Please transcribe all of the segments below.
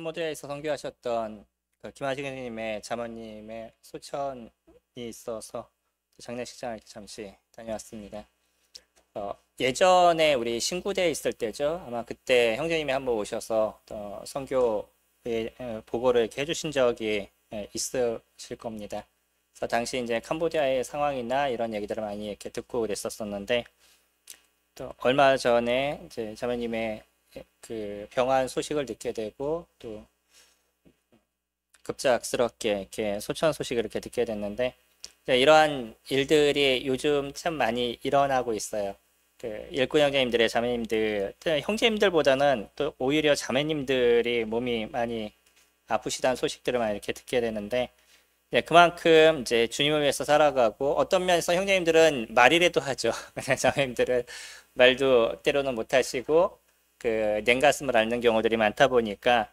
캄보디아에서 선교하셨던 그 김하식님의 자모님의 소천이 있어서 장례식장을 이렇게 잠시 다녀왔습니다. 예전에 우리 신구대에 있을 때죠. 아마 그때 형제님이 한번 오셔서 선교의 보고를 이렇게 해주신 적이 있으실 겁니다. 그래서 당시 이제 캄보디아의 상황이나 이런 얘기들을 많이 이렇게 듣고 그랬었었는데, 또 얼마 전에 이제 자매님의 그 병환 소식을 듣게 되고, 또 급작스럽게 이렇게 소천 소식을 이렇게 듣게 됐는데, 이러한 일들이 요즘 참 많이 일어나고 있어요. 그 일꾼 형제님들의 자매님들, 형제님들보다는 또 오히려 자매님들이 몸이 많이 아프시다는 소식들을 많이 이렇게 듣게 되는데, 그만큼 이제 주님을 위해서 살아가고, 어떤 면에서 형제님들은 말이라도 하죠. 자매님들은 말도 때로는 못하시고 그 냉가슴을 앓는 경우들이 많다 보니까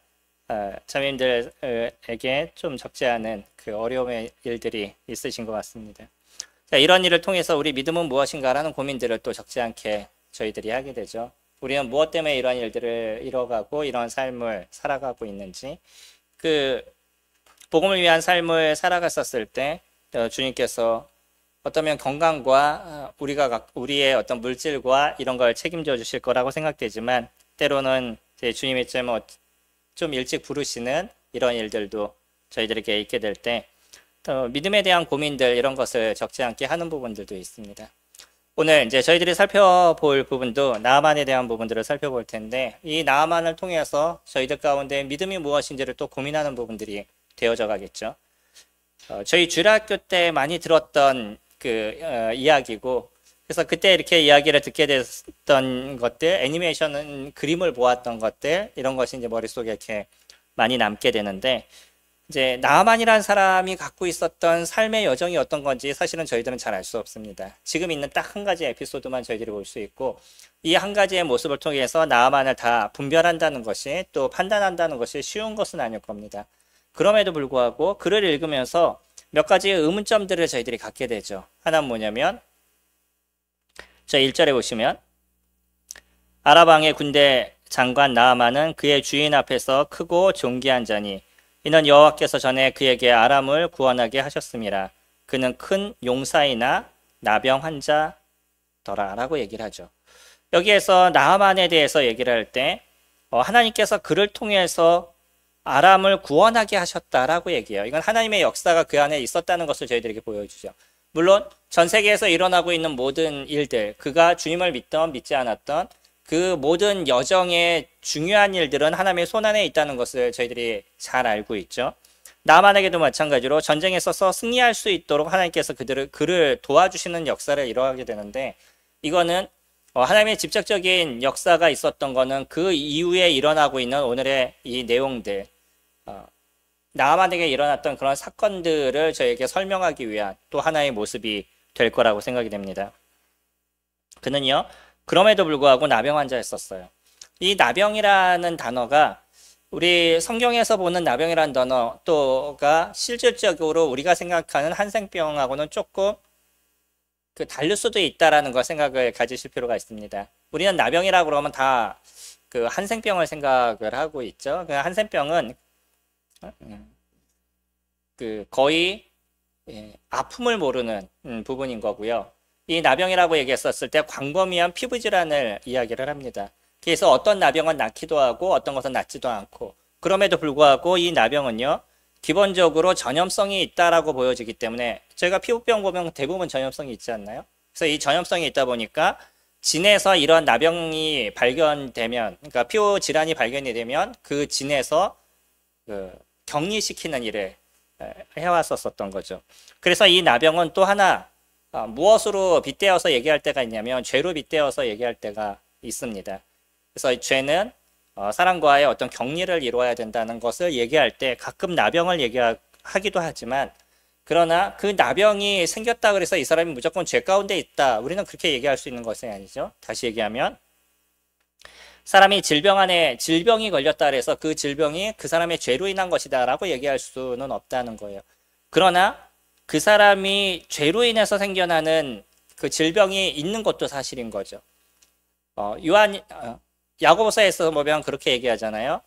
자매님들에게 좀 적지 않은 그 어려움의 일들이 있으신 것 같습니다. 자, 이런 일을 통해서 우리 믿음은 무엇인가라는 고민들을 또 적지 않게 저희들이 하게 되죠. 우리는 무엇 때문에 이러한 일들을 이뤄가고 이런 삶을 살아가고 있는지, 그 복음을 위한 삶을 살아갔었을 때 주님께서 어떠면 건강과 우리의 어떤 물질과 이런 걸 책임져 주실 거라고 생각되지만, 때로는 제 주님의 좀 일찍 부르시는 이런 일들도 저희들에게 있게 될 때 믿음에 대한 고민들, 이런 것을 적지 않게 하는 부분들도 있습니다. 오늘 이제 저희들이 살펴볼 부분도 나아만에 대한 부분들을 살펴볼 텐데, 이 나아만을 통해서 저희들 가운데 믿음이 무엇인지를 또 고민하는 부분들이 되어져 가겠죠. 저희 주일학교 때 많이 들었던 이야기고, 그래서 그때 이렇게 이야기를 듣게 됐던 것들, 애니메이션 그림을 보았던 것들, 이런 것이 이제 머릿속에 이렇게 많이 남게 되는데, 이제 나아만이라는 사람이 갖고 있었던 삶의 여정이 어떤 건지 사실은 저희들은 잘 알 수 없습니다. 지금 있는 딱 한 가지 에피소드만 저희들이 볼 수 있고, 이 한 가지의 모습을 통해서 나아만을 다 분별한다는 것이, 또 판단한다는 것이 쉬운 것은 아닐 겁니다. 그럼에도 불구하고 글을 읽으면서 몇 가지의 의문점들을 저희들이 갖게 되죠. 하나는 뭐냐면, 저 1절에 보시면, 아랍 왕의 군대 장관 나아만은 그의 주인 앞에서 크고 존귀한 자니 이는 여호와께서 전에 그에게 아람을 구원하게 하셨음이라. 그는 큰 용사이나 나병 환자더라 라고 얘기를 하죠. 여기에서 나아만에 대해서 얘기를 할 때 하나님께서 그를 통해서 아람을 구원하게 하셨다라고 얘기해요. 이건 하나님의 역사가 그 안에 있었다는 것을 저희들에게 보여주죠. 물론 전 세계에서 일어나고 있는 모든 일들, 그가 주님을 믿던 믿지 않았던 그 모든 여정의 중요한 일들은 하나님의 손안에 있다는 것을 저희들이 잘 알고 있죠. 나아만에게도 마찬가지로 전쟁에 서서 승리할 수 있도록 하나님께서 그를 도와주시는 역사를 이뤄가게 되는데, 이거는 하나님의 직접적인 역사가 있었던 거는 그 이후에 일어나고 있는 오늘의 이 내용들, 나아만에게 일어났던 그런 사건들을 저에게 설명하기 위한 또 하나의 모습이 될 거라고 생각이 됩니다. 그는요, 그럼에도 불구하고 나병 환자였었어요. 이 나병이라는 단어가 우리 성경에서 보는 나병이라는 단어 또가 실질적으로 우리가 생각하는 한센병하고는 조금 다를 수도 있다라는 걸 생각을 가지실 필요가 있습니다. 우리는 나병이라고 그러면 다 그 한센병을 생각을 하고 있죠. 그 한센병은 거의 아픔을 모르는 부분인 거고요. 이 나병이라고 얘기했었을 때 광범위한 피부 질환을 이야기를 합니다. 그래서 어떤 나병은 낫기도 하고 어떤 것은 낫지도 않고, 그럼에도 불구하고 이 나병은요, 기본적으로 전염성이 있다라고 보여지기 때문에, 저희가 피부병 보면 대부분 전염성이 있지 않나요? 그래서 이 전염성이 있다 보니까 진에서 이런 나병이 발견되면, 그러니까 피부 질환이 발견이 되면 그 진에서 격리시키는 일을 해왔었던 거죠. 그래서 이 나병은 또 하나 무엇으로 빗대어서 얘기할 때가 있냐면, 죄로 빗대어서 얘기할 때가 있습니다. 그래서 죄는 사람과의 어떤 격리를 이루어야 된다는 것을 얘기할 때 가끔 나병을 얘기하기도 하지만, 그러나 그 나병이 생겼다 그래서 이 사람이 무조건 죄 가운데 있다, 우리는 그렇게 얘기할 수 있는 것은 아니죠. 다시 얘기하면, 사람이 질병이 걸렸다 그래서 그 질병이 그 사람의 죄로 인한 것이다 라고 얘기할 수는 없다는 거예요. 그러나 그 사람이 죄로 인해서 생겨나는 그 질병이 있는 것도 사실인 거죠. 야고보서에서 보면 그렇게 얘기하잖아요.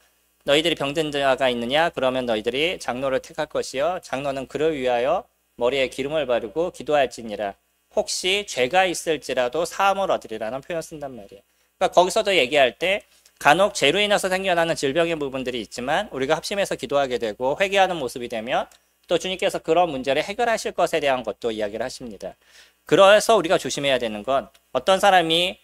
너희들이 병든 자가 있느냐? 그러면 너희들이 장로를 택할 것이요. 장로는 그를 위하여 머리에 기름을 바르고 기도할지니라. 혹시 죄가 있을지라도 사함을 얻으리라는 표현을 쓴단 말이에요. 그러니까 거기서도 얘기할 때 간혹 죄로 인해서 생겨나는 질병의 부분들이 있지만 우리가 합심해서 기도하게 되고 회개하는 모습이 되면 또 주님께서 그런 문제를 해결하실 것에 대한 것도 이야기를 하십니다. 그래서 우리가 조심해야 되는 건 어떤 사람이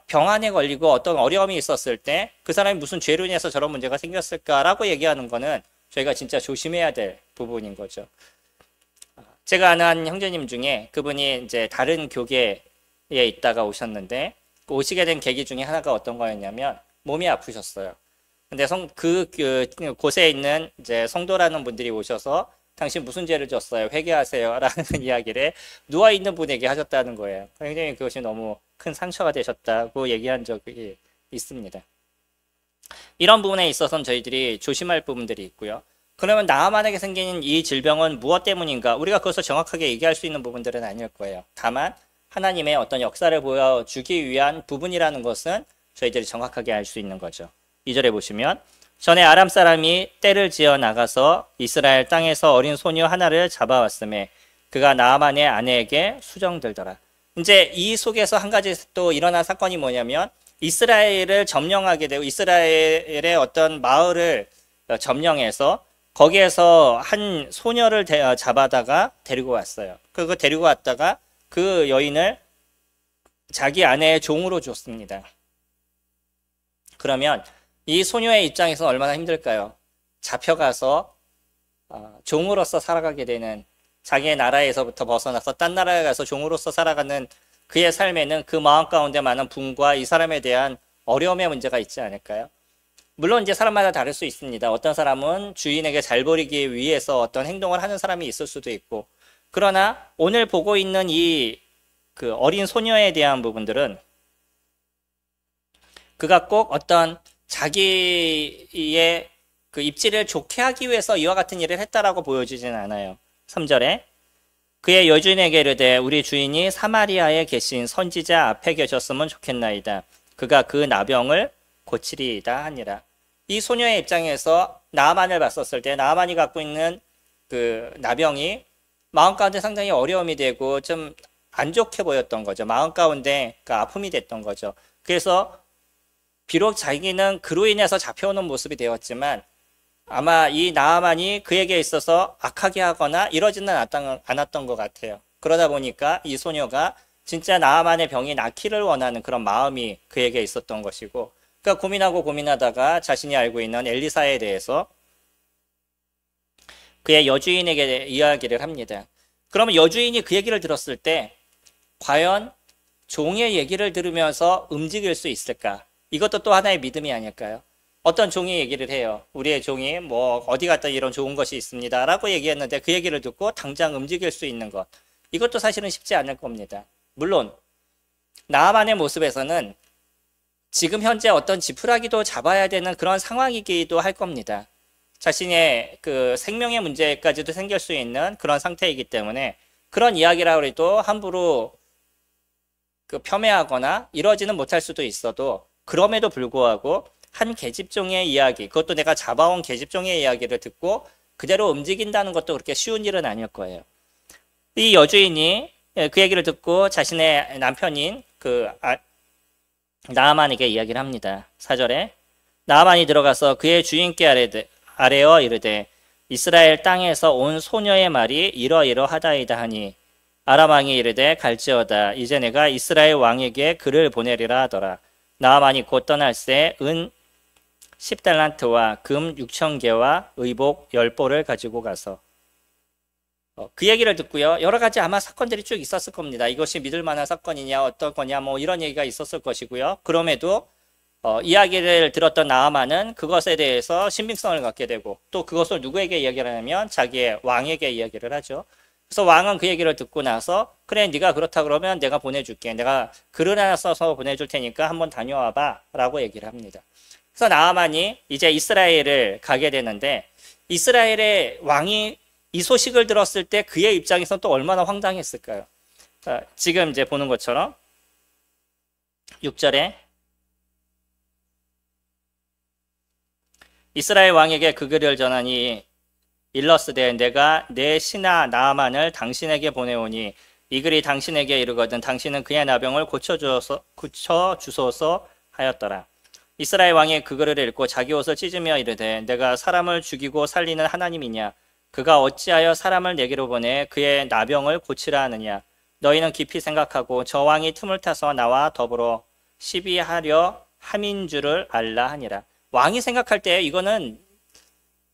병환에 걸리고 어떤 어려움이 있었을 때 그 사람이 무슨 죄로 인해서 저런 문제가 생겼을까라고 얘기하는 거는 저희가 진짜 조심해야 될 부분인 거죠. 제가 아는 형제님 중에 그분이 이제 다른 교계에 있다가 오셨는데 오시게 된 계기 중에 하나가 어떤 거였냐면 몸이 아프셨어요. 근데 곳에 있는 이제 성도라는 분들이 오셔서 당신 무슨 죄를 졌어요? 회개하세요. 라는 이야기를 누워있는 분에게 하셨다는 거예요. 굉장히 그것이 너무 큰 상처가 되셨다고 얘기한 적이 있습니다. 이런 부분에 있어서는 저희들이 조심할 부분들이 있고요. 그러면 나아만에게 생긴 이 질병은 무엇 때문인가? 우리가 그것을 정확하게 얘기할 수 있는 부분들은 아닐 거예요. 다만 하나님의 어떤 역사를 보여주기 위한 부분이라는 것은 저희들이 정확하게 알 수 있는 거죠. 2절에 보시면 전에 아람 사람이 떼를 지어 나가서 이스라엘 땅에서 어린 소녀 하나를 잡아왔음에 그가 나아만의 아내에게 수정들더라. 이제 이 속에서 한 가지 또 일어난 사건이 뭐냐면 이스라엘을 점령하게 되고 이스라엘의 어떤 마을을 점령해서 거기에서 한 소녀를 잡아다가 데리고 왔어요. 그거 데리고 왔다가 그 여인을 자기 아내의 종으로 줬습니다. 그러면 이 소녀의 입장에서 얼마나 힘들까요? 잡혀가서 종으로서 살아가게 되는, 자기의 나라에서부터 벗어나서 딴 나라에 가서 종으로서 살아가는 그의 삶에는 그 마음 가운데 많은 분과 이 사람에 대한 어려움의 문제가 있지 않을까요? 물론 이제 사람마다 다를 수 있습니다. 어떤 사람은 주인에게 잘 보이기 위해서 어떤 행동을 하는 사람이 있을 수도 있고, 그러나 오늘 보고 있는 그 어린 소녀에 대한 부분들은 그가 꼭 어떤 자기의 그 입지를 좋게 하기 위해서 이와 같은 일을 했다라고 보여지진 않아요. 3절에 그의 여주인에게 이르되 우리 주인이 사마리아에 계신 선지자 앞에 계셨으면 좋겠나이다. 그가 그 나병을 고치리이다 하니라. 이 소녀의 입장에서 나아만을 봤었을 때 나아만이 갖고 있는 그 나병이 마음 가운데 상당히 어려움이 되고 좀 안 좋게 보였던 거죠. 마음 가운데 그 아픔이 됐던 거죠. 그래서 비록 자기는 그로 인해서 잡혀오는 모습이 되었지만 아마 이 나아만이 그에게 있어서 악하게 하거나 이러지는 않았던 것 같아요. 그러다 보니까 이 소녀가 진짜 나아만의 병이 낫기를 원하는 그런 마음이 그에게 있었던 것이고, 그러니까 고민하다가 자신이 알고 있는 엘리사에 대해서 그의 여주인에게 이야기를 합니다. 그러면 여주인이 그 얘기를 들었을 때 과연 종의 얘기를 들으면서 움직일 수 있을까? 이것도 또 하나의 믿음이 아닐까요? 어떤 종이 얘기를 해요. 우리의 종이 뭐 어디 갔다 이런 좋은 것이 있습니다 라고 얘기했는데 그 얘기를 듣고 당장 움직일 수 있는 것, 이것도 사실은 쉽지 않을 겁니다. 물론 나아만의 모습에서는 지금 현재 어떤 지푸라기도 잡아야 되는 그런 상황이기도 할 겁니다. 자신의 그 생명의 문제까지도 생길 수 있는 그런 상태이기 때문에 그런 이야기라고 해도 함부로 그 폄훼하거나 이러지는 못할 수도 있어도, 그럼에도 불구하고 한 계집종의 이야기, 그것도 내가 잡아온 계집종의 이야기를 듣고 그대로 움직인다는 것도 그렇게 쉬운 일은 아닐 거예요. 이 여주인이 그 얘기를 듣고 자신의 남편인 나아만에게 이야기를 합니다. 4절에 나아만이 들어가서 그의 주인께 아뢰어 이르되 이스라엘 땅에서 온 소녀의 말이 이러이러하다이다 하니 아람 왕이 이르되 갈지어다. 이제 내가 이스라엘 왕에게 글을 보내리라 하더라. 나아만이 곧 떠날새 은 10달란트와 금 6,000개와 의복 10보를 가지고 가서, 그 얘기를 듣고요. 여러 가지 아마 사건들이 쭉 있었을 겁니다. 이것이 믿을 만한 사건이냐 어떤 거냐 뭐 이런 얘기가 있었을 것이고요. 그럼에도 이야기를 들었던 나아만은 그것에 대해서 신빙성을 갖게 되고 또 그것을 누구에게 이야기를 하냐면 자기의 왕에게 이야기를 하죠. 그래서 왕은 그 얘기를 듣고 나서 그래 네가 그렇다 그러면 내가 보내줄게. 내가 글을 하나 써서 보내줄 테니까 한번 다녀와봐 라고 얘기를 합니다. 그래서 나아만이 이제 이스라엘을 가게 되는데 이스라엘의 왕이 이 소식을 들었을 때 그의 입장에서는 또 얼마나 황당했을까요? 지금 이제 보는 것처럼 6절에 이스라엘 왕에게 그 글을 전하니 일러스되 내가 내 신하 나아만을 당신에게 보내오니 이 글이 당신에게 이르거든 당신은 그의 나병을 고쳐주소서 하였더라. 이스라엘 왕이 그 글을 읽고 자기 옷을 찢으며 이르되 내가 사람을 죽이고 살리는 하나님이냐 그가 어찌하여 사람을 내게로 보내 그의 나병을 고치라 하느냐 너희는 깊이 생각하고 저 왕이 틈을 타서 나와 더불어 시비하려 함인 줄을 알라 하니라. 왕이 생각할 때 이거는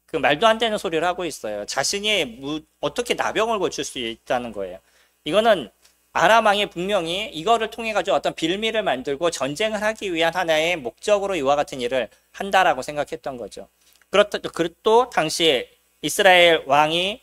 그 말도 안 되는 소리를 하고 있어요. 자신이 어떻게 나병을 고칠 수 있다는 거예요. 이거는 아람 왕이 분명히 이거를 통해 가지고 어떤 빌미를 만들고 전쟁을 하기 위한 하나의 목적으로 이와 같은 일을 한다라고 생각했던 거죠. 또 당시 이스라엘 왕이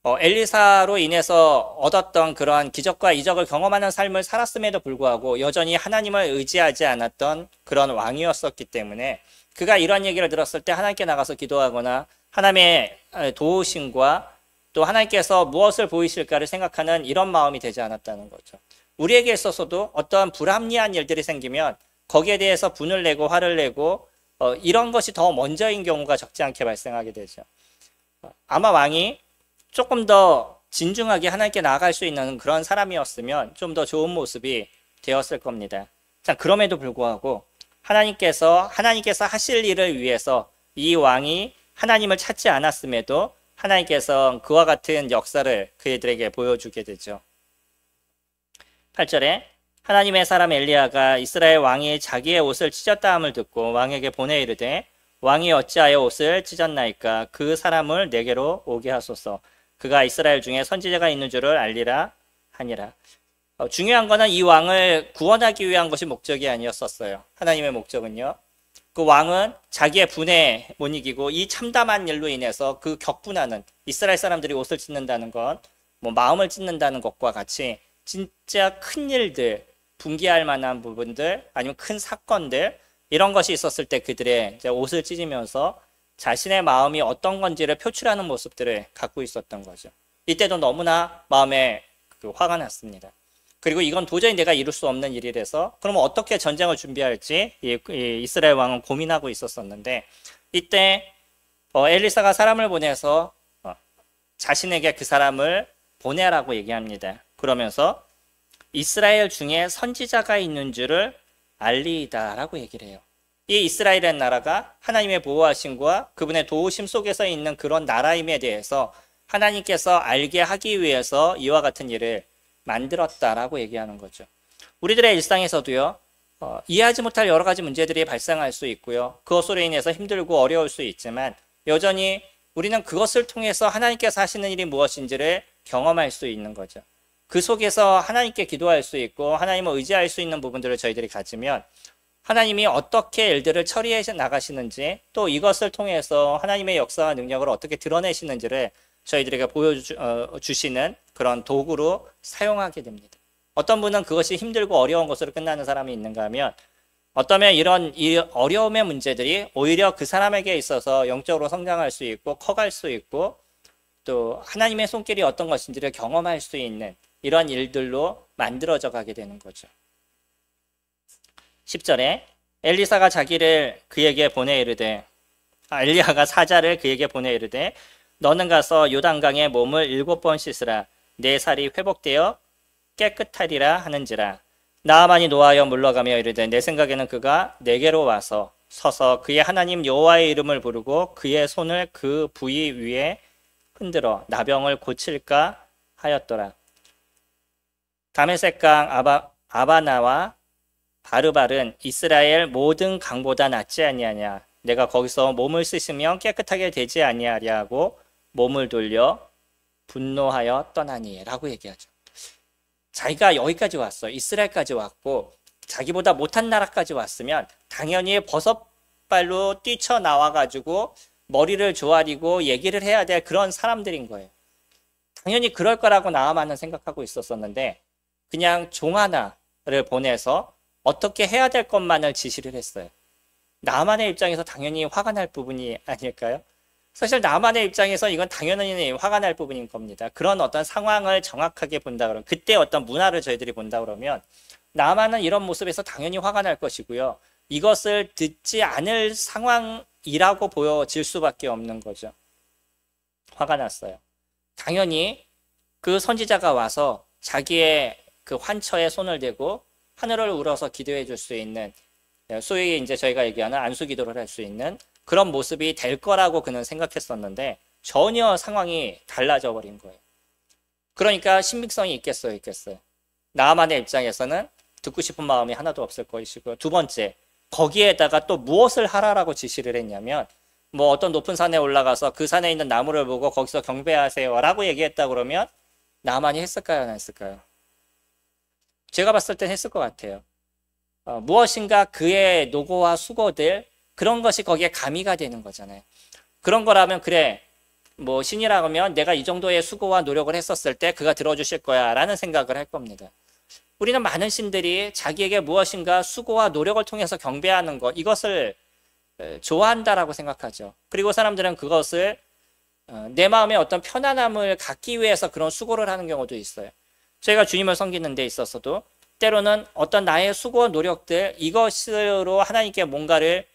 엘리사로 인해서 얻었던 그러한 기적과 이적을 경험하는 삶을 살았음에도 불구하고 여전히 하나님을 의지하지 않았던 그런 왕이었었기 때문에 그가 이런 얘기를 들었을 때 하나님께 나가서 기도하거나 하나님의 도우심과 또 하나님께서 무엇을 보이실까를 생각하는 이런 마음이 되지 않았다는 거죠. 우리에게 있어서도 어떤 불합리한 일들이 생기면 거기에 대해서 분을 내고 화를 내고 이런 것이 더 먼저인 경우가 적지 않게 발생하게 되죠. 아마 왕이 조금 더 진중하게 하나님께 나아갈 수 있는 그런 사람이었으면 좀 더 좋은 모습이 되었을 겁니다. 자, 그럼에도 불구하고 하나님께서 하실 일을 위해서 이 왕이 하나님을 찾지 않았음에도 하나님께서 그와 같은 역사를 그들에게 보여주게 되죠. 8절에 하나님의 사람 엘리야가 이스라엘 왕이 자기의 옷을 찢었다 함을 듣고 왕에게 보내 이르되 왕이 어찌하여 옷을 찢었나이까 그 사람을 내게로 오게 하소서 그가 이스라엘 중에 선지자가 있는 줄을 알리라 하니라. 중요한 거는 이 왕을 구원하기 위한 것이 목적이 아니었었어요. 하나님의 목적은요. 그 왕은 자기의 분에 못 이기고 이 참담한 일로 인해서 그 격분하는 이스라엘 사람들이 옷을 찢는다는 건 뭐 마음을 찢는다는 것과 같이 진짜 큰 일들, 분개할 만한 부분들 아니면 큰 사건들 이런 것이 있었을 때 그들의 이제 옷을 찢으면서 자신의 마음이 어떤 건지를 표출하는 모습들을 갖고 있었던 거죠. 이때도 너무나 마음에 화가 났습니다. 그리고 이건 도저히 내가 이룰 수 없는 일이라서 그러면 어떻게 전쟁을 준비할지 이스라엘 왕은 고민하고 있었었는데 이때 엘리사가 사람을 보내서 자신에게 그 사람을 보내라고 얘기합니다. 그러면서 이스라엘 중에 선지자가 있는 줄을 알리이다라고 얘기를 해요. 이 이스라엘이라는 나라가 하나님의 보호하심과 그분의 도우심 속에서 있는 그런 나라임에 대해서 하나님께서 알게 하기 위해서 이와 같은 일을 만들었다라고 얘기하는 거죠. 우리들의 일상에서도요, 이해하지 못할 여러 가지 문제들이 발생할 수 있고요. 그것으로 인해서 힘들고 어려울 수 있지만 여전히 우리는 그것을 통해서 하나님께서 하시는 일이 무엇인지를 경험할 수 있는 거죠. 그 속에서 하나님께 기도할 수 있고 하나님을 의지할 수 있는 부분들을 저희들이 가지면 하나님이 어떻게 일들을 처리해 나가시는지 또 이것을 통해서 하나님의 역사와 능력을 어떻게 드러내시는지를 저희들에게 보여주시는 그런 도구로 사용하게 됩니다. 어떤 분은 그것이 힘들고 어려운 것으로 끝나는 사람이 있는가 하면 어쩌면 이런 어려움의 문제들이 오히려 그 사람에게 있어서 영적으로 성장할 수 있고 커갈 수 있고 또 하나님의 손길이 어떤 것인지를 경험할 수 있는 이런 일들로 만들어져 가게 되는 거죠. 10절에 엘리사가 자기를 그에게 보내 이르되 엘리야가 사자를 그에게 보내 이르되 너는 가서 요단강에 몸을 7번 씻으라 내 살이 회복되어 깨끗하리라 하는지라. 나아만이 노하여 물러가며 이르되 내 생각에는 그가 내게로 와서 서서 그의 하나님 여호와의 이름을 부르고 그의 손을 그 부위 위에 흔들어 나병을 고칠까 하였더라. 다메섹강 아바나와 바르발은 이스라엘 모든 강보다 낫지 아니하냐. 내가 거기서 몸을 씻으면 깨끗하게 되지 아니하랴 하고 몸을 돌려 분노하여 떠나니 라고 얘기하죠. 자기가 여기까지 왔어. 이스라엘까지 왔고 자기보다 못한 나라까지 왔으면 당연히 버섯발로 뛰쳐나와가지고 머리를 조아리고 얘기를 해야 될 그런 사람들인 거예요. 당연히 그럴 거라고 나아만은 생각하고 있었었는데 그냥 종 하나를 보내서 어떻게 해야 될 것만을 지시를 했어요. 나아만의 입장에서 당연히 화가 날 부분이 아닐까요? 사실 나아만의 입장에서 이건 당연히 화가 날 부분인 겁니다. 그런 어떤 상황을 정확하게 본다 그러면 그때 어떤 문화를 저희들이 본다 그러면 나아만은 이런 모습에서 당연히 화가 날 것이고요. 이것을 듣지 않을 상황이 일하고 보여질 수밖에 없는 거죠. 화가 났어요. 당연히 그 선지자가 와서 자기의 그 환처에 손을 대고 하늘을 우러서 기도해 줄 수 있는, 소위 이제 저희가 얘기하는 안수 기도를 할 수 있는 그런 모습이 될 거라고 그는 생각했었는데 전혀 상황이 달라져 버린 거예요. 그러니까 신빙성이 있겠어요? 나아만의 입장에서는 듣고 싶은 마음이 하나도 없을 것이고요. 두 번째, 거기에다가 또 무엇을 하라라고 지시를 했냐면 뭐 어떤 높은 산에 올라가서 그 산에 있는 나무를 보고 거기서 경배하세요 라고 얘기했다 그러면 나만이 했을까요? 안 했을까요? 제가 봤을 땐 했을 것 같아요. 무엇인가 그의 노고와 수고들, 그런 것이 거기에 가미가 되는 거잖아요. 그런 거라면 그래, 뭐 신이라고 하면 내가 이 정도의 수고와 노력을 했었을 때 그가 들어주실 거야 라는 생각을 할 겁니다. 우리는 많은 신들이 자기에게 무엇인가 수고와 노력을 통해서 경배하는 것, 이것을 좋아한다라고 생각하죠. 그리고 사람들은 그것을 내 마음에 어떤 편안함을 갖기 위해서 그런 수고를 하는 경우도 있어요. 저희가 주님을 섬기는 데 있어서도 때로는 어떤 나의 수고와 노력들, 이것으로 하나님께 뭔가를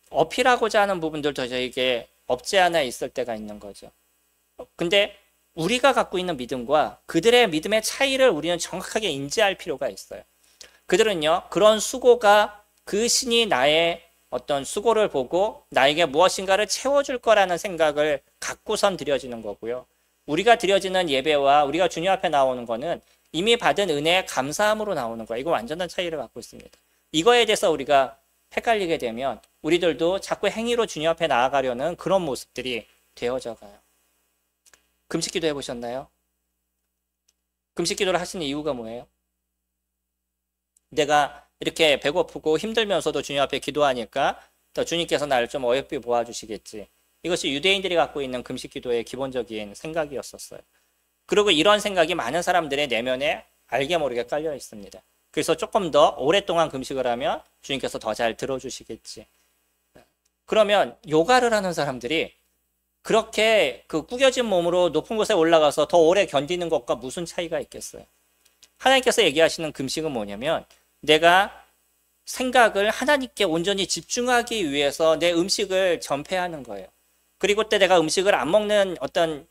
어필하고자 하는 부분들도 저에게 없지 않아 있을 때가 있는 거죠. 근데 우리가 갖고 있는 믿음과 그들의 믿음의 차이를 우리는 정확하게 인지할 필요가 있어요. 그들은요, 그런 수고가 그 신이 나의 어떤 수고를 보고 나에게 무엇인가를 채워줄 거라는 생각을 갖고선 드려지는 거고요. 우리가 드려지는 예배와 우리가 주님 앞에 나오는 거는 이미 받은 은혜의 감사함으로 나오는 거예요. 이거 완전한 차이를 갖고 있습니다. 이거에 대해서 우리가 헷갈리게 되면 우리들도 자꾸 행위로 주님 앞에 나아가려는 그런 모습들이 되어져 가요. 금식기도 해보셨나요? 금식기도를 하시는 이유가 뭐예요? 내가 이렇게 배고프고 힘들면서도 주님 앞에 기도하니까 또 주님께서 나를 좀 어여삐 보아주시겠지. 이것이 유대인들이 갖고 있는 금식기도의 기본적인 생각이었었어요. 그리고 이런 생각이 많은 사람들의 내면에 알게 모르게 깔려 있습니다. 그래서 조금 더 오랫동안 금식을 하면 주님께서 더 잘 들어주시겠지. 그러면 요가를 하는 사람들이 그렇게 그 구겨진 몸으로 높은 곳에 올라가서 더 오래 견디는 것과 무슨 차이가 있겠어요? 하나님께서 얘기하시는 금식은 뭐냐면 내가 생각을 하나님께 온전히 집중하기 위해서 내 음식을 전폐하는 거예요. 그리고 때 내가 음식을 안 먹는 어떤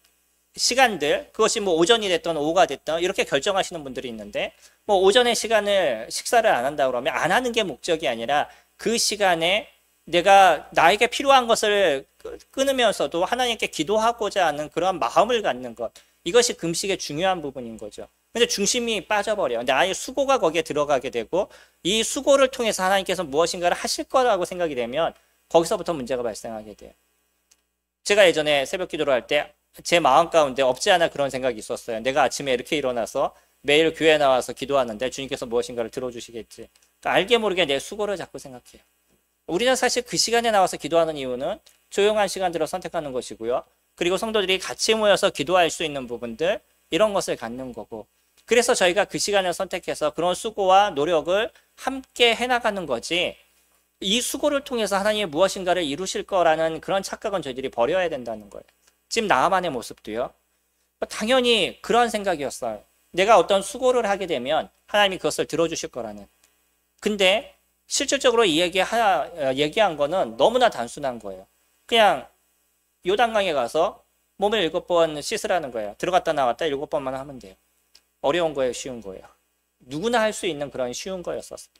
시간들, 그것이 뭐 오전이 됐던 오후가 됐던 이렇게 결정하시는 분들이 있는데, 뭐 오전의 시간을 식사를 안 한다 그러면 안 하는 게 목적이 아니라 그 시간에 내가 나에게 필요한 것을 끊으면서도 하나님께 기도하고자 하는 그런 마음을 갖는 것, 이것이 금식의 중요한 부분인 거죠. 근데 중심이 빠져버려요. 나의 수고가 거기에 들어가게 되고 이 수고를 통해서 하나님께서 무엇인가를 하실 거라고 생각이 되면 거기서부터 문제가 발생하게 돼요. 제가 예전에 새벽 기도를 할 때 제 마음 가운데 없지 않아 그런 생각이 있었어요. 내가 아침에 이렇게 일어나서 매일 교회에 나와서 기도하는데 주님께서 무엇인가를 들어주시겠지. 그러니까 알게 모르게 내 수고를 자꾸 생각해요. 우리는 사실 그 시간에 나와서 기도하는 이유는 조용한 시간들을 선택하는 것이고요. 그리고 성도들이 같이 모여서 기도할 수 있는 부분들, 이런 것을 갖는 거고, 그래서 저희가 그 시간을 선택해서 그런 수고와 노력을 함께 해나가는 거지, 이 수고를 통해서 하나님이 무엇인가를 이루실 거라는 그런 착각은 저희들이 버려야 된다는 거예요. 지금 나아만의 모습도요. 당연히 그런 생각이었어요. 내가 어떤 수고를 하게 되면 하나님이 그것을 들어주실 거라는. 근데 실질적으로 얘기한 거는 너무나 단순한 거예요. 그냥 요단강에 가서 몸을 7번 씻으라는 거예요. 들어갔다 나왔다 7번만 하면 돼요. 어려운 거예요? 쉬운 거예요? 누구나 할 수 있는 그런 쉬운 거였었어요.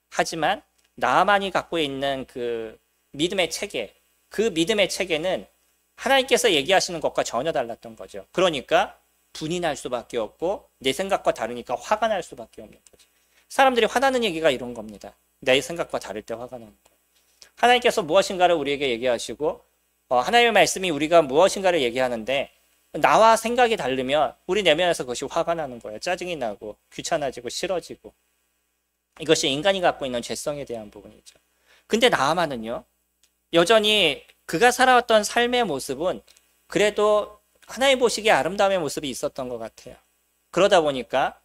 하지만 나만이 갖고 있는 그 믿음의 체계, 그 믿음의 체계는 하나님께서 얘기하시는 것과 전혀 달랐던 거죠. 그러니까 분이 날 수밖에 없고 내 생각과 다르니까 화가 날 수밖에 없는 거죠. 사람들이 화나는 얘기가 이런 겁니다. 내 생각과 다를 때 화가 나는 거예요. 하나님께서 무엇인가를 우리에게 얘기하시고 하나님의 말씀이 우리가 무엇인가를 얘기하는데 나와 생각이 다르면 우리 내면에서 그것이 화가 나는 거예요. 짜증이 나고 귀찮아지고 싫어지고. 이것이 인간이 갖고 있는 죄성에 대한 부분이죠. 근데 나아만은요, 여전히 그가 살아왔던 삶의 모습은 그래도 하나님 보시기에 아름다움의 모습이 있었던 것 같아요. 그러다 보니까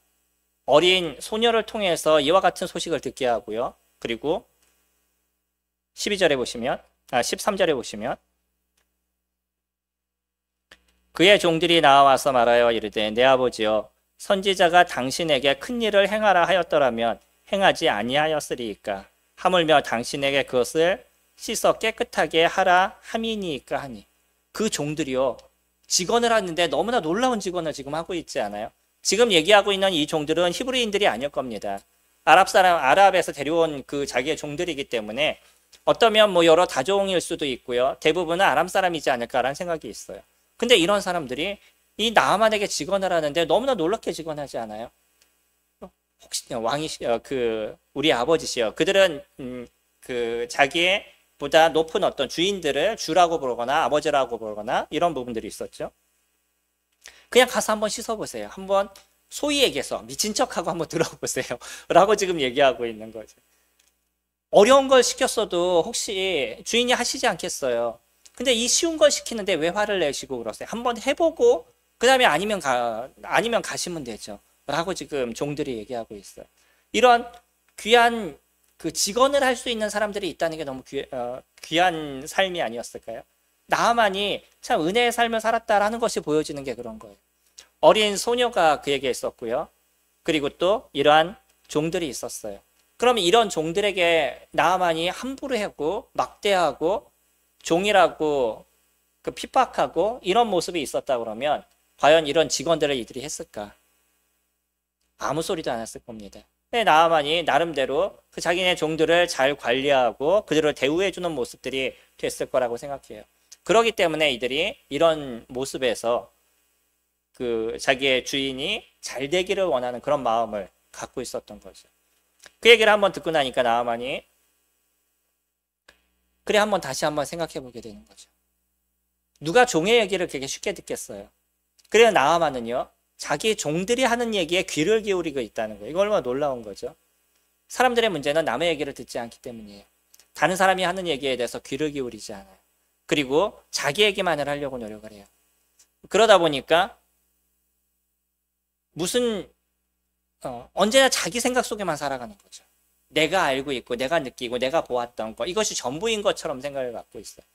어린 소녀를 통해서 이와 같은 소식을 듣게 하고요. 그리고 13절에 보시면 그의 종들이 나와서 말하여 이르되 내 아버지여, 선지자가 당신에게 큰 일을 행하라 하였더라면 행하지 아니하였으리이까. 하물며 당신에게 그것을 씻어 깨끗하게 하라 함이니까 하니. 그 종들이요. 직언을 하는데 너무나 놀라운 직언을 지금 하고 있지 않아요? 지금 얘기하고 있는 이 종들은 히브리인들이 아닐 겁니다. 아랍에서 데려온 그 자기의 종들이기 때문에 어떠면 뭐 여러 다종일 수도 있고요. 대부분은 아람 사람이지 않을까라는 생각이 있어요. 근데 이런 사람들이 이 나아만에게 직언을 하는데 너무나 놀랍게 직언하지 않아요? 혹시 우리 아버지시여. 그들은 그 자기의 보다 높은 어떤 주인들을 주라고 부르거나 아버지라고 부르거나 이런 부분들이 있었죠. 그냥 가서 한번 씻어보세요. 한번 소위에게서 미친 척하고 한번 들어보세요. 라고 지금 얘기하고 있는 거죠. 어려운 걸 시켰어도 혹시 주인이 하시지 않겠어요. 근데 이 쉬운 걸 시키는데 왜 화를 내시고 그러세요? 한번 해보고 그 다음에 아니면 가시면 되죠. 라고 지금 종들이 얘기하고 있어요. 이런 귀한 그 직언을 할 수 있는 사람들이 있다는 게 너무 귀한 삶이 아니었을까요? 나아만이 참 은혜의 삶을 살았다라는 것이 보여지는 게 그런 거예요. 어린 소녀가 그에게 있었고요. 그리고 또 이러한 종들이 있었어요. 그러면 이런 종들에게 나아만이 함부로 하고 막대하고 종이라고 그 핍박하고 이런 모습이 있었다 그러면 과연 이런 직원들을 이들이 했을까? 아무 소리도 안 했을 겁니다. 나아만이 나름대로 그 자기네 종들을 잘 관리하고 그들을 대우해주는 모습들이 됐을 거라고 생각해요. 그렇기 때문에 이들이 이런 모습에서 그 자기의 주인이 잘 되기를 원하는 그런 마음을 갖고 있었던 거죠. 그 얘기를 한번 듣고 나니까 나아만이 그래 한번 다시 한번 생각해 보게 되는 거죠. 누가 종의 얘기를 그렇게 쉽게 듣겠어요. 그래서 나아만은요. 자기 종들이 하는 얘기에 귀를 기울이고 있다는 거예요. 이거 얼마나 놀라운 거죠. 사람들의 문제는 남의 얘기를 듣지 않기 때문이에요. 다른 사람이 하는 얘기에 대해서 귀를 기울이지 않아요. 그리고 자기 얘기만을 하려고 노력을 해요. 그러다 보니까 언제나 자기 생각 속에만 살아가는 거죠. 내가 알고 있고 내가 느끼고 내가 보았던 거 이것이 전부인 것처럼 생각을 갖고 있어요.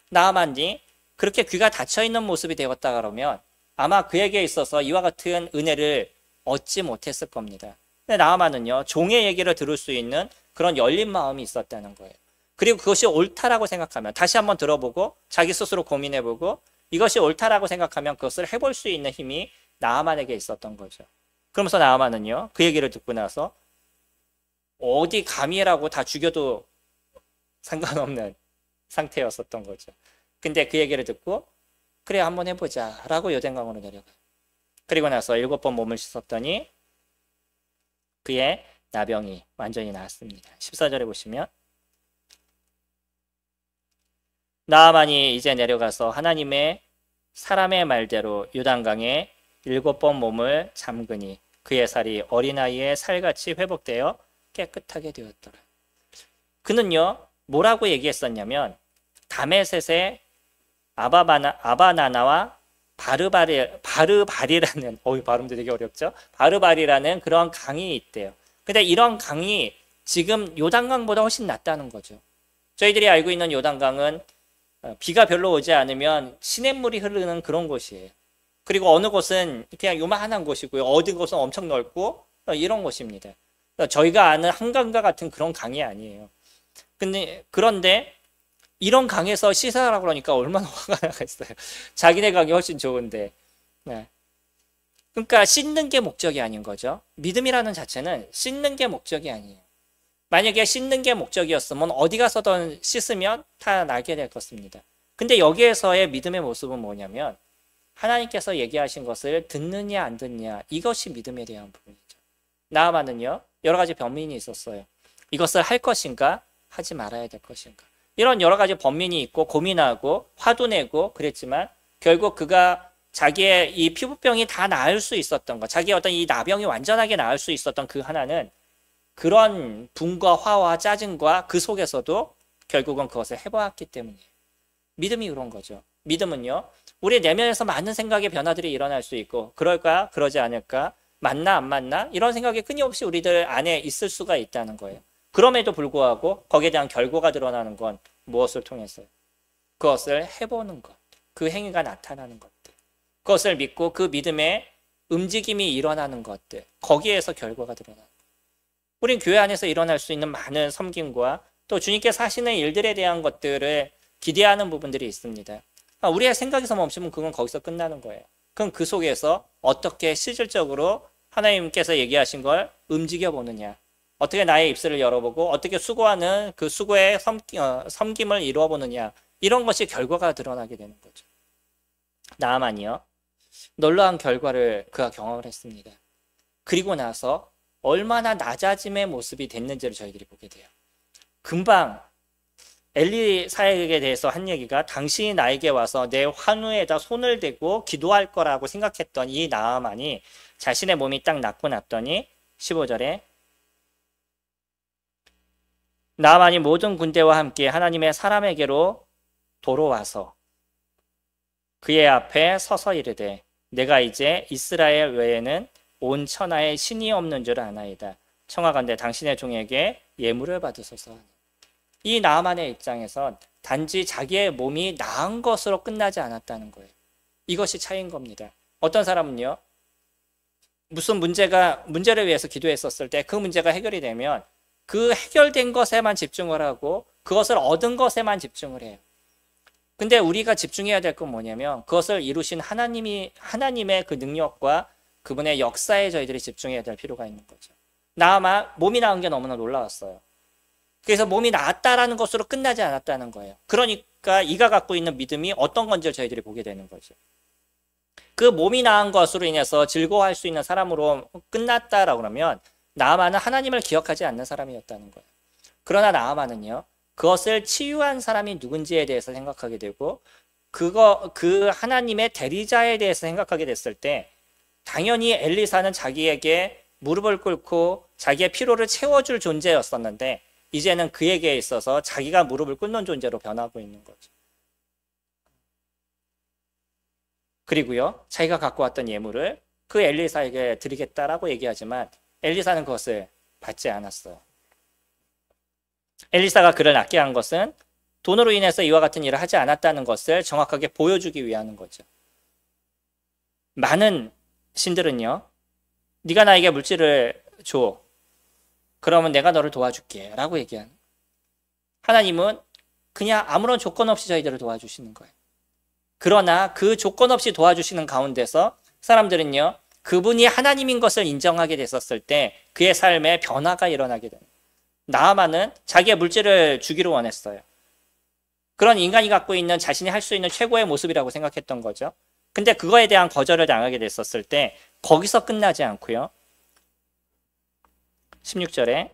나아만이 그렇게 귀가 닫혀있는 모습이 되었다 그러면 아마 그에게 있어서 이와 같은 은혜를 얻지 못했을 겁니다. 근데 나아만은요. 종의 얘기를 들을 수 있는 그런 열린 마음이 있었다는 거예요. 그리고 그것이 옳다라고 생각하면 다시 한번 들어보고 자기 스스로 고민해보고 이것이 옳다라고 생각하면 그것을 해볼 수 있는 힘이 나아만에게 있었던 거죠. 그러면서 나아만은요. 그 얘기를 듣고 나서 어디 감히라고 다 죽여도 상관없는 상태였었던 거죠. 근데 그 얘기를 듣고 그래 한번 해보자 라고 요단강으로 내려가요. 그리고 나서 7번 몸을 씻었더니 그의 나병이 완전히 나았습니다. 14절에 보시면 나아만이 이제 내려가서 하나님의 사람의 말대로 요단강에 7번 몸을 잠그니 그의 살이 어린아이의 살같이 회복되어 깨끗하게 되었더라. 그는요 뭐라고 얘기했었냐면 다메셋의 아바나나와 바르발이라는 발음도 되게 어렵죠. 바르발이라는 그런 강이 있대요. 근데 이런 강이 지금 요단강보다 훨씬 낫다는 거죠. 저희들이 알고 있는 요단강은 비가 별로 오지 않으면 시냇물이 흐르는 그런 곳이에요. 그리고 어느 곳은 그냥 요만한 곳이고요. 어느 곳은 엄청 넓고 이런 곳입니다. 저희가 아는 한강과 같은 그런 강이 아니에요. 그런데 이런 강에서 씻으라고 그러니까 얼마나 화가 나겠어요. 자기네 강이 훨씬 좋은데. 네. 그러니까 씻는 게 목적이 아닌 거죠. 믿음이라는 자체는 씻는 게 목적이 아니에요. 만약에 씻는 게 목적이었으면 어디 가서든 씻으면 다 나게 될 것입니다. 근데 여기에서의 믿음의 모습은 뭐냐면 하나님께서 얘기하신 것을 듣느냐 안 듣느냐 이것이 믿음에 대한 부분이죠. 나아만은요 여러 가지 변민이 있었어요. 이것을 할 것인가 하지 말아야 될 것인가 이런 여러 가지 번민이 있고 고민하고 화도 내고 그랬지만 결국 그가 자기의 이 피부병이 다 나을 수 있었던 것, 자기의 어떤 이 나병이 완전하게 나을 수 있었던 그 하나는 그런 분과 화와 짜증과 그 속에서도 결국은 그것을 해보았기 때문이에요. 믿음이 그런 거죠. 믿음은요, 우리 내면에서 많은 생각의 변화들이 일어날 수 있고 그럴까 그러지 않을까 맞나 안 맞나 이런 생각이 끊임없이 우리들 안에 있을 수가 있다는 거예요. 그럼에도 불구하고 거기에 대한 결과가 드러나는 건 무엇을 통해서요? 그것을 해보는 것, 그 행위가 나타나는 것들, 그것을 믿고 그 믿음의 움직임이 일어나는 것들, 거기에서 결과가 드러나는 것. 우린 교회 안에서 일어날 수 있는 많은 섬김과 또 주님께서 하시는 일들에 대한 것들을 기대하는 부분들이 있습니다. 우리의 생각에서 멈추면 그건 거기서 끝나는 거예요. 그럼 그 속에서 어떻게 실질적으로 하나님께서 얘기하신 걸 움직여 보느냐, 어떻게 나의 입술을 열어보고 어떻게 수고하는 그 수고의 섬김을 이루어 보느냐, 이런 것이 결과가 드러나게 되는 거죠. 나아만이요, 놀라운 결과를 그가 경험을 했습니다. 그리고 나서 얼마나 낮아짐의 모습이 됐는지를 저희들이 보게 돼요. 금방 엘리사에게 대해서 한 얘기가, 당신이 나에게 와서 내 환우에다 손을 대고 기도할 거라고 생각했던 이 나아만이 자신의 몸이 딱 낫고 났더니 15절에 나아만이 모든 군대와 함께 하나님의 사람에게로 돌아와서 그의 앞에 서서 이르되 내가 이제 이스라엘 외에는 온 천하에 신이 없는 줄 아나이다. 청하건대 당신의 종에게 예물을 받으소서. 이 나아만의 입장에선 단지 자기의 몸이 나은 것으로 끝나지 않았다는 거예요. 이것이 차이인 겁니다. 어떤 사람은요, 무슨 문제를 위해서 기도했었을 때 그 문제가 해결이 되면 그 해결된 것에만 집중을 하고 그것을 얻은 것에만 집중을 해요. 근데 우리가 집중해야 될 건 뭐냐면 그것을 이루신 하나님의 그 능력과 그분의 역사에 저희들이 집중해야 될 필요가 있는 거죠. 나아만 몸이 나은 게 너무나 놀라웠어요. 그래서 몸이 나았다라는 것으로 끝나지 않았다는 거예요. 그러니까 이가 갖고 있는 믿음이 어떤 건지를 저희들이 보게 되는 거죠. 그 몸이 나은 것으로 인해서 즐거워할 수 있는 사람으로 끝났다라고 그러면 나아만은 하나님을 기억하지 않는 사람이었다는 거예요. 그러나 나아만은요, 그것을 치유한 사람이 누군지에 대해서 생각하게 되고 그 하나님의 대리자에 대해서 생각하게 됐을 때 당연히 엘리사는 자기에게 무릎을 꿇고 자기의 피로를 채워줄 존재였었는데 이제는 그에게 있어서 자기가 무릎을 꿇는 존재로 변하고 있는 거죠. 그리고요, 자기가 갖고 왔던 예물을 그 엘리사에게 드리겠다라고 얘기하지만 엘리사는 그것을 받지 않았어요. 엘리사가 그를 낫게 한 것은 돈으로 인해서 이와 같은 일을 하지 않았다는 것을 정확하게 보여주기 위한 거죠. 많은 신들은요, 네가 나에게 물질을 줘, 그러면 내가 너를 도와줄게 라고 얘기하는, 하나님은 그냥 아무런 조건 없이 저희들을 도와주시는 거예요. 그러나 그 조건 없이 도와주시는 가운데서 사람들은요, 그분이 하나님인 것을 인정하게 됐었을 때 그의 삶에 변화가 일어나게 됩니다. 나아만은 자기의 물질을 주기를 원했어요. 그런 인간이 갖고 있는 자신이 할 수 있는 최고의 모습이라고 생각했던 거죠. 근데 그거에 대한 거절을 당하게 됐었을 때 거기서 끝나지 않고요, 16절에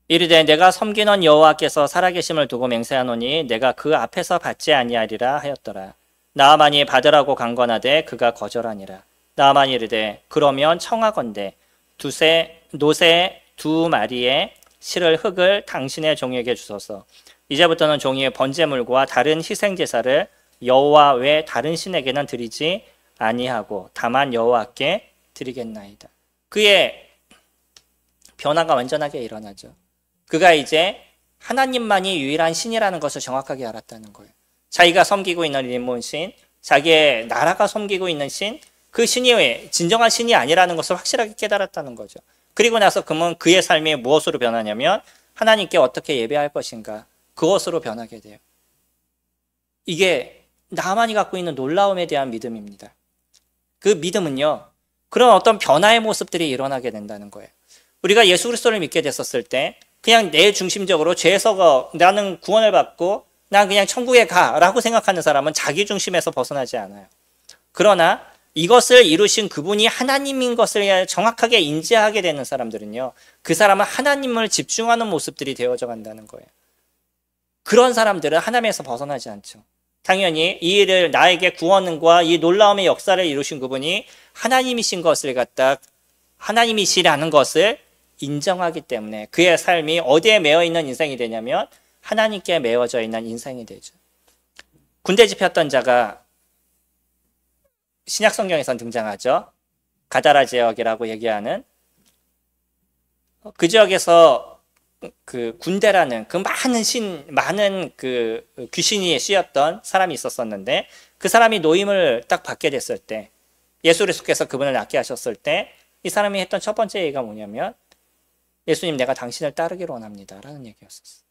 이르되 내가 섬기는 여호와께서 살아계심을 두고 맹세하노니 내가 그 앞에서 받지 아니하리라 하였더라. 나아만이 받으라고 강건하되 그가 거절하니라. 나아만이 이르되 그러면 청하건대 노새 2마리의 실을 흙을 당신의 종에게 주소서. 이제부터는 종이 번제물과 다른 희생제사를 여호와 외 다른 신에게는 드리지 아니하고 다만 여호와께 드리겠나이다. 그의 변화가 완전하게 일어나죠. 그가 이제 하나님만이 유일한 신이라는 것을 정확하게 알았다는 거예요. 자기가 섬기고 있는 림몬신, 자기의 나라가 섬기고 있는 신, 그 신이 진정한 신이 아니라는 것을 확실하게 깨달았다는 거죠. 그리고 나서 그는 그의 삶이 무엇으로 변하냐면 하나님께 어떻게 예배할 것인가, 그것으로 변하게 돼요. 이게 나만이 갖고 있는 놀라움에 대한 믿음입니다. 그 믿음은요, 그런 어떤 변화의 모습들이 일어나게 된다는 거예요. 우리가 예수 그리스도를 믿게 됐었을 때 그냥 내 중심적으로 죄에서 나는 구원을 받고 난 그냥 천국에 가라고 생각하는 사람은 자기 중심에서 벗어나지 않아요. 그러나 이것을 이루신 그분이 하나님인 것을 정확하게 인지하게 되는 사람들은요, 그 사람은 하나님을 집중하는 모습들이 되어져 간다는 거예요. 그런 사람들은 하나님에서 벗어나지 않죠. 당연히 이 일을, 나에게 구원과 이 놀라움의 역사를 이루신 그분이 하나님이신 것을 갖다 하나님이시라는 것을 인정하기 때문에 그의 삶이 어디에 매여 있는 인생이 되냐면 하나님께 매어져 있는 인생이 되죠. 군대집 했던 자가 신약 성경에선 등장하죠. 가다라 지역이라고 얘기하는, 그 지역에서 그 군대라는 그 많은 그 귀신이 씌었던 사람이 있었었는데 그 사람이 노임을 딱 받게 됐을 때, 예수 그리스도께서 그분을 낫게 하셨을 때 이 사람이 했던 첫 번째 얘기가 뭐냐면 예수님 내가 당신을 따르기를 원합니다 라는 얘기였었어요.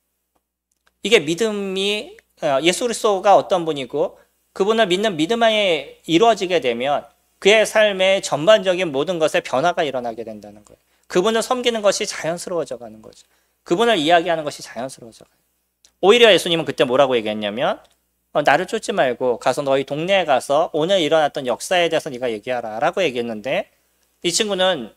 이게 믿음이 예수 그리스도가 어떤 분이고 그분을 믿는 믿음 안에 이루어지게 되면 그의 삶의 전반적인 모든 것에 변화가 일어나게 된다는 거예요. 그분을 섬기는 것이 자연스러워져 가는 거죠. 그분을 이야기하는 것이 자연스러워져 가요. 오히려 예수님은 그때 뭐라고 얘기했냐면 나를 쫓지 말고 가서 너희 동네에 가서 오늘 일어났던 역사에 대해서 네가 얘기하라 라고 얘기했는데 이 친구는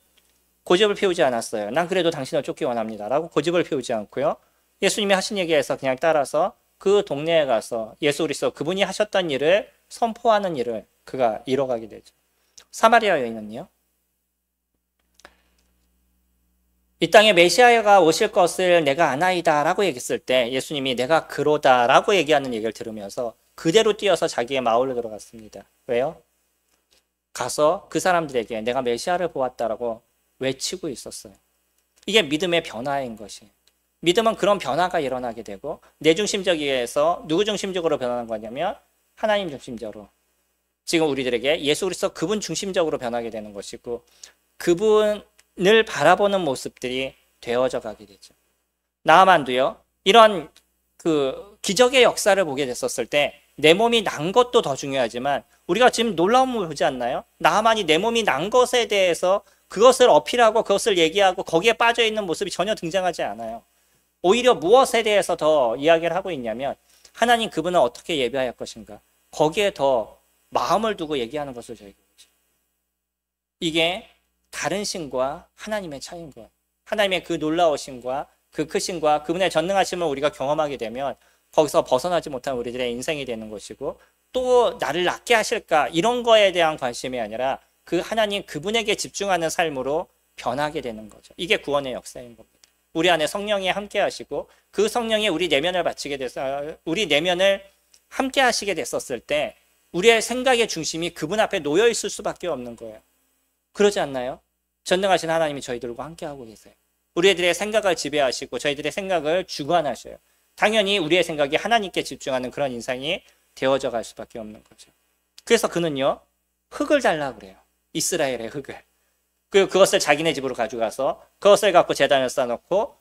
고집을 피우지 않았어요. 난 그래도 당신을 쫓기 원합니다 라고 고집을 피우지 않고요. 예수님이 하신 얘기에서 그냥 따라서 그 동네에 가서 예수 그리스도 그분이 하셨던 일을 선포하는 일을 그가 이뤄가게 되죠. 사마리아 여인은요. 이 땅에 메시아가 오실 것을 내가 아나이다 라고 얘기했을 때 예수님이 내가 그로다 라고 얘기하는 얘기를 들으면서 그대로 뛰어서 자기의 마을로 들어갔습니다. 왜요? 가서 그 사람들에게 내가 메시아를 보았다라고 외치고 있었어요. 이게 믿음의 변화인 것이. 믿음은 그런 변화가 일어나게 되고 내 중심적에서 누구 중심적으로 변하는 거냐면 하나님 중심적으로. 지금 우리들에게 예수 그리스도 그분 중심적으로 변하게 되는 것이고 그분을 바라보는 모습들이 되어져 가게 되죠. 나아만도요. 이런 그 기적의 역사를 보게 됐었을 때 내 몸이 난 것도 더 중요하지만 우리가 지금 놀라운 걸 보지 않나요? 나아만이 내 몸이 난 것에 대해서 그것을 어필하고 그것을 얘기하고 거기에 빠져 있는 모습이 전혀 등장하지 않아요. 오히려 무엇에 대해서 더 이야기를 하고 있냐면 하나님 그분은 어떻게 예배할 것인가 거기에 더 마음을 두고 얘기하는 것을 저희가 보죠. 이게 다른 신과 하나님의 차이인 거예요. 하나님의 그 놀라우심과 그 크심과 그분의 전능하심을 우리가 경험하게 되면 거기서 벗어나지 못한 우리들의 인생이 되는 것이고 또 나를 낫게 하실까 이런 거에 대한 관심이 아니라 그 하나님 그분에게 집중하는 삶으로 변하게 되는 거죠. 이게 구원의 역사인 겁니다. 우리 안에 성령이 함께 하시고 그 성령이 우리 내면을 바치게 돼서 우리 내면을 함께 하시게 됐었을 때 우리의 생각의 중심이 그분 앞에 놓여 있을 수밖에 없는 거예요. 그러지 않나요? 전능하신 하나님이 저희들과 함께 하고 계세요. 우리들의 생각을 지배하시고 저희들의 생각을 주관하셔요. 당연히 우리의 생각이 하나님께 집중하는 그런 인생이 되어져 갈 수밖에 없는 거죠. 그래서 그는요. 흙을 달라 그래요. 이스라엘의 흙을. 그리고 그것을 자기네 집으로 가져가서 그것을 갖고 제단을 쌓아놓고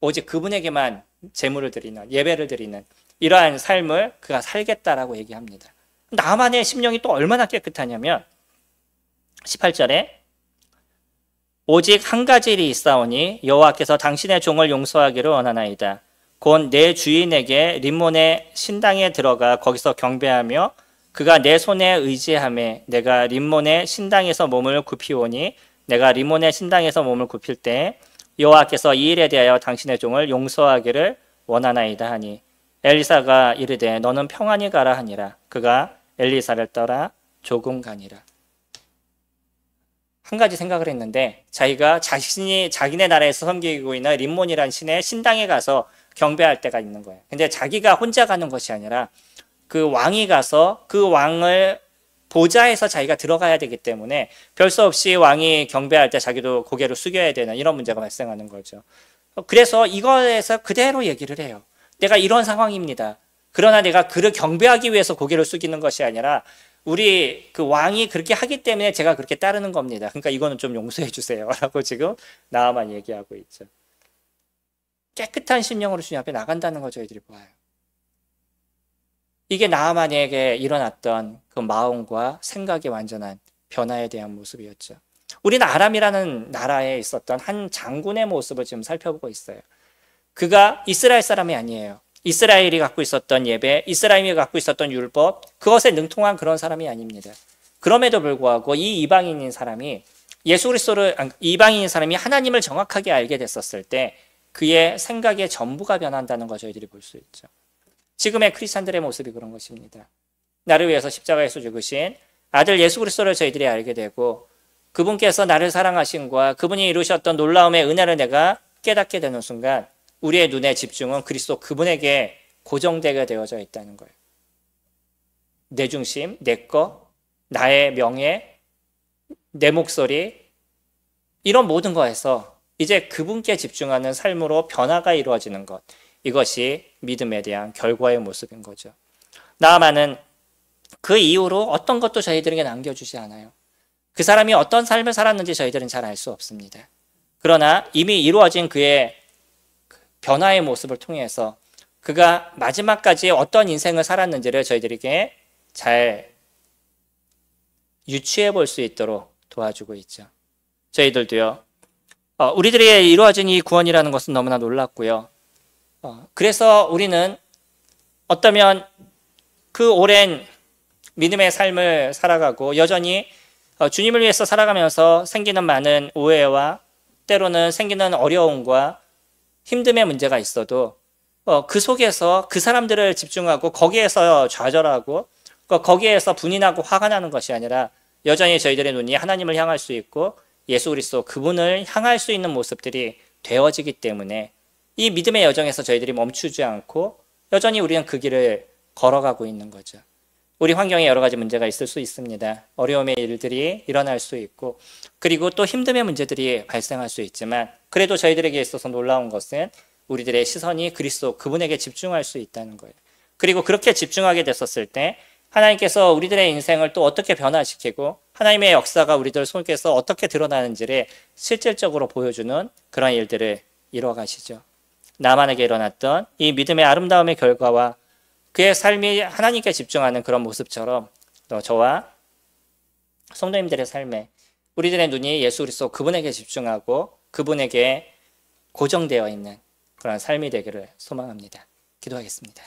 오직 그분에게만 제물을 드리는 예배를 드리는 이러한 삶을 그가 살겠다라고 얘기합니다. 나만의 심령이 또 얼마나 깨끗하냐면 18절에 오직 한 가지 일이 있사오니 여호와께서 당신의 종을 용서하기를 원하나이다. 곧 내 주인에게 림몬의 신당에 들어가 거기서 경배하며 그가 내 손에 의지하매 내가 림몬의 신당에서 몸을 굽히오니 내가 림몬의 신당에서 몸을 굽힐 때 여호와께서 이 일에 대하여 당신의 종을 용서하기를 원하나이다 하니 엘리사가 이르되 너는 평안히 가라 하니라. 그가 엘리사를 따라 조금 가니라. 한 가지 생각을 했는데 자기가 자신이 자기네 나라에서 섬기고 있는 림몬이라는 신의 신당에 가서 경배할 때가 있는 거예요. 근데 자기가 혼자 가는 것이 아니라 그 왕이 가서 그 왕을 보좌에서 자기가 들어가야 되기 때문에 별 수 없이 왕이 경배할 때 자기도 고개를 숙여야 되는 이런 문제가 발생하는 거죠. 그래서 이거에서 그대로 얘기를 해요. 내가 이런 상황입니다. 그러나 내가 그를 경배하기 위해서 고개를 숙이는 것이 아니라 우리 그 왕이 그렇게 하기 때문에 제가 그렇게 따르는 겁니다. 그러니까 이거는 좀 용서해 주세요. 라고 지금 나아만 얘기하고 있죠. 깨끗한 심령으로 주님 앞에 나간다는 거 저희들이 보아요. 이게 나아만에게 일어났던 그 마음과 생각의 완전한 변화에 대한 모습이었죠. 우리는 아람이라는 나라에 있었던 한 장군의 모습을 지금 살펴보고 있어요. 그가 이스라엘 사람이 아니에요. 이스라엘이 갖고 있었던 예배, 이스라엘이 갖고 있었던 율법, 그것에 능통한 그런 사람이 아닙니다. 그럼에도 불구하고 이 이방인인 사람이 예수 그리스도를 이방인인 사람이 하나님을 정확하게 알게 됐었을 때 그의 생각의 전부가 변한다는 걸 저희들이 볼 수 있죠. 지금의 크리스찬들의 모습이 그런 것입니다. 나를 위해서 십자가에서 죽으신 아들 예수 그리스도를 저희들이 알게 되고 그분께서 나를 사랑하신과 그분이 이루셨던 놀라움의 은혜를 내가 깨닫게 되는 순간 우리의 눈의 집중은 그리스도 그분에게 고정되게 되어져 있다는 거예요. 내 중심, 내 것, 나의 명예, 내 목소리 이런 모든 거에서 이제 그분께 집중하는 삶으로 변화가 이루어지는 것. 이것이 믿음에 대한 결과의 모습인 거죠. 나아만은 그 이후로 어떤 것도 저희들에게 남겨주지 않아요. 그 사람이 어떤 삶을 살았는지 저희들은 잘 알 수 없습니다. 그러나 이미 이루어진 그의 변화의 모습을 통해서 그가 마지막까지 어떤 인생을 살았는지를 저희들에게 잘 유추해 볼 수 있도록 도와주고 있죠. 저희들도요. 우리들에게 이루어진 이 구원이라는 것은 너무나 놀랍고요. 그래서 우리는 어쩌면 그 오랜 믿음의 삶을 살아가고 여전히 주님을 위해서 살아가면서 생기는 많은 오해와 때로는 생기는 어려움과 힘듦의 문제가 있어도 그 속에서 그 사람들을 집중하고 거기에서 좌절하고 거기에서 분이 나고 화가 나는 것이 아니라 여전히 저희들의 눈이 하나님을 향할 수 있고 예수 그리스도 그분을 향할 수 있는 모습들이 되어지기 때문에 이 믿음의 여정에서 저희들이 멈추지 않고 여전히 우리는 그 길을 걸어가고 있는 거죠. 우리 환경에 여러 가지 문제가 있을 수 있습니다. 어려움의 일들이 일어날 수 있고 그리고 또 힘듦의 문제들이 발생할 수 있지만 그래도 저희들에게 있어서 놀라운 것은 우리들의 시선이 그리스도 그분에게 집중할 수 있다는 거예요. 그리고 그렇게 집중하게 됐었을 때 하나님께서 우리들의 인생을 또 어떻게 변화시키고 하나님의 역사가 우리들 속에서 어떻게 드러나는지를 실질적으로 보여주는 그런 일들을 이루어가시죠. 나만에게 일어났던 이 믿음의 아름다움의 결과와 그의 삶이 하나님께 집중하는 그런 모습처럼 또 저와 성도님들의 삶에 우리들의 눈이 예수 그리스도 그분에게 집중하고 그분에게 고정되어 있는 그런 삶이 되기를 소망합니다. 기도하겠습니다.